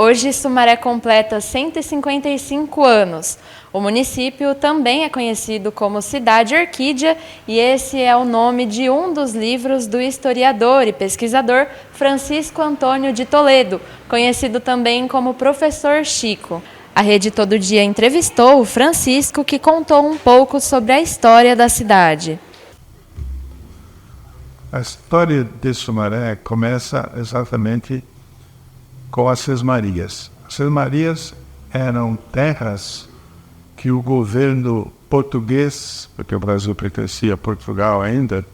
Hoje, Sumaré completa 155 anos. O município também é conhecido como Cidade Orquídea e esse é o nome de um dos livros do historiador e pesquisador Francisco Antônio de Toledo, conhecido também como Professor Chico. A Rede Todo Dia entrevistou o Francisco, que contou um pouco sobre a história da cidade. A história de Sumaré começa exatamente com as Sesmarias. As Sesmarias eram terras que o governo português, porque o Brasil pertencia a Portugal ainda,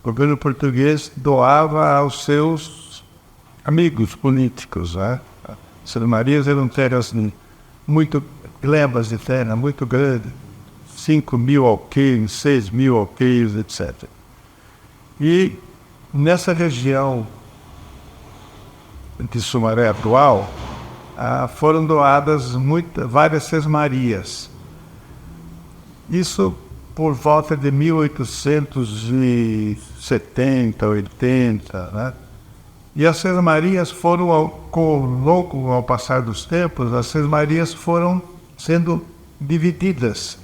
o governo português doava aos seus amigos políticos. Né? As Sesmarias eram terras muito glebas de terra, muito grandes, 5.000 alqueires, 6.000 alqueires, etc. E nessa região de Sumaré atual, foram doadas várias sesmarias. Isso por volta de 1870, 80, né? E as sesmarias foram, ao passar dos tempos, as sesmarias foram sendo divididas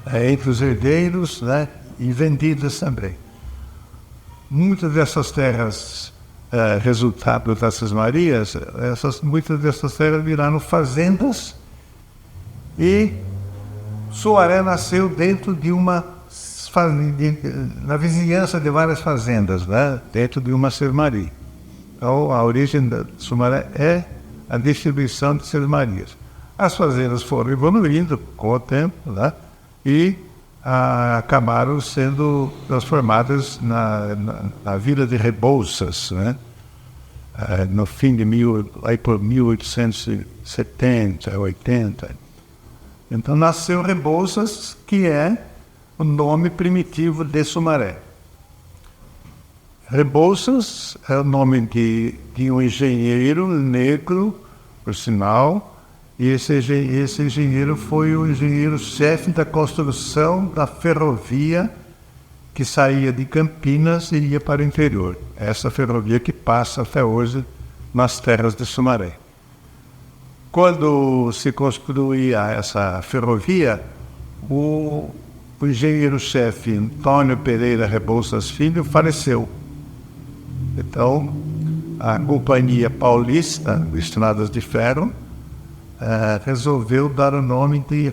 entre os herdeiros, né? E vendidas também. Muitas dessas terras, resultado das sesmarias, muitas dessas terras viraram fazendas e Sumaré nasceu dentro de na vizinhança de várias fazendas, né? Dentro de uma sesmaria. Então, a origem de Sumaré é a distribuição de sesmarias. As fazendas foram evoluindo com o tempo, né? E acabaram sendo transformadas na vila de Rebouças, né? No fim de aí por 1870, 80. Então nasceu Rebouças, que é o nome primitivo de Sumaré. Rebouças é o nome de um engenheiro negro, por sinal, e esse engenheiro foi o engenheiro-chefe da construção da ferrovia que saía de Campinas e ia para o interior. Essa ferrovia que passa até hoje nas terras de Sumaré. Quando se construía essa ferrovia, o engenheiro-chefe Antônio Pereira Rebouças Filho faleceu. Então, a Companhia Paulista de Estradas de Ferro resolveu dar o nome de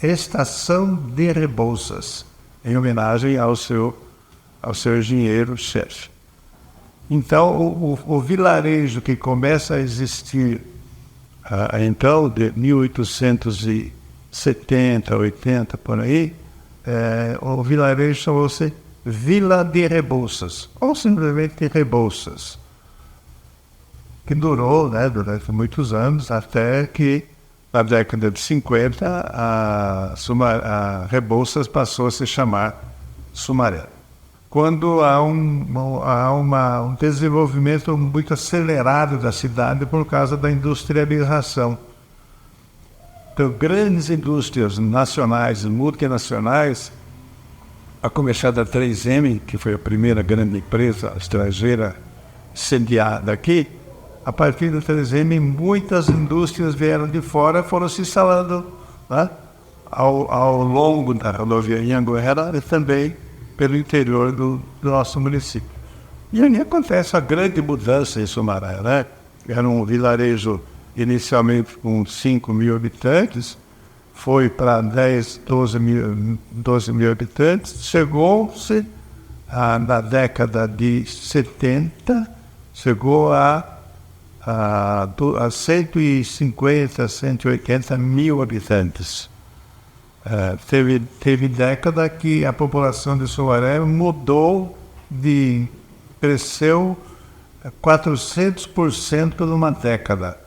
Estação de Rebouças, em homenagem ao seu engenheiro-chefe. Então, o vilarejo que começa a existir, então, de 1870, 80, por aí, o vilarejo chamou-se Vila de Rebouças, ou simplesmente Rebouças, que durou, né, durante muitos anos, até que, na década de 50, a Rebouças passou a se chamar Sumaré. Quando há um desenvolvimento muito acelerado da cidade por causa da industrialização. Então, grandes indústrias nacionais e multinacionais, a começar da 3M, que foi a primeira grande empresa estrangeira sediada aqui, a partir da 3M, muitas indústrias vieram de fora, foram se instalando, né, ao longo da rodovia Anhanguera e também pelo interior do nosso município. E aí acontece a grande mudança em Sumaré, né? Era um vilarejo inicialmente com 5.000 habitantes, foi para 12 mil habitantes, chegou-se na década de 70, chegou a 150, 180 mil habitantes. Teve década que a população de Sumaré cresceu 400% numa década.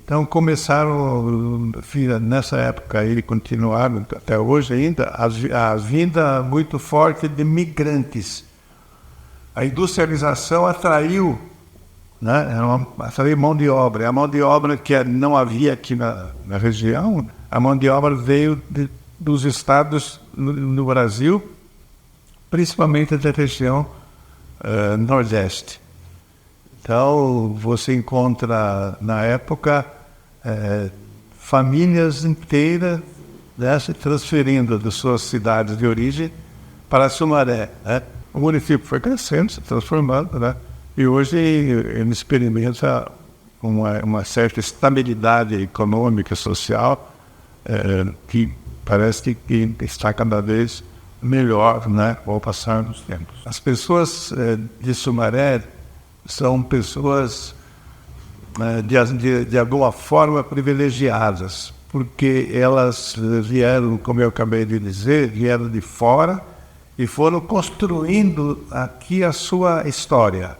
Então começaram, nessa época e continuaram até hoje ainda, a vinda muito forte de migrantes. A industrialização atraiu, né, atraiu mão de obra. A mão de obra que não havia aqui na região, a mão de obra veio dos estados no Brasil, principalmente da região Nordeste. Então, você encontra, na época, famílias inteiras, né, se transferindo das suas cidades de origem para Sumaré, né? O município foi crescendo, se transformando, né? E hoje ele experimenta uma certa estabilidade econômica e social, que parece que está cada vez melhor, né, ao passar dos tempos. As pessoas de Sumaré são pessoas de alguma forma privilegiadas, porque elas vieram, como eu acabei de dizer, vieram de fora e foram construindo aqui a sua história.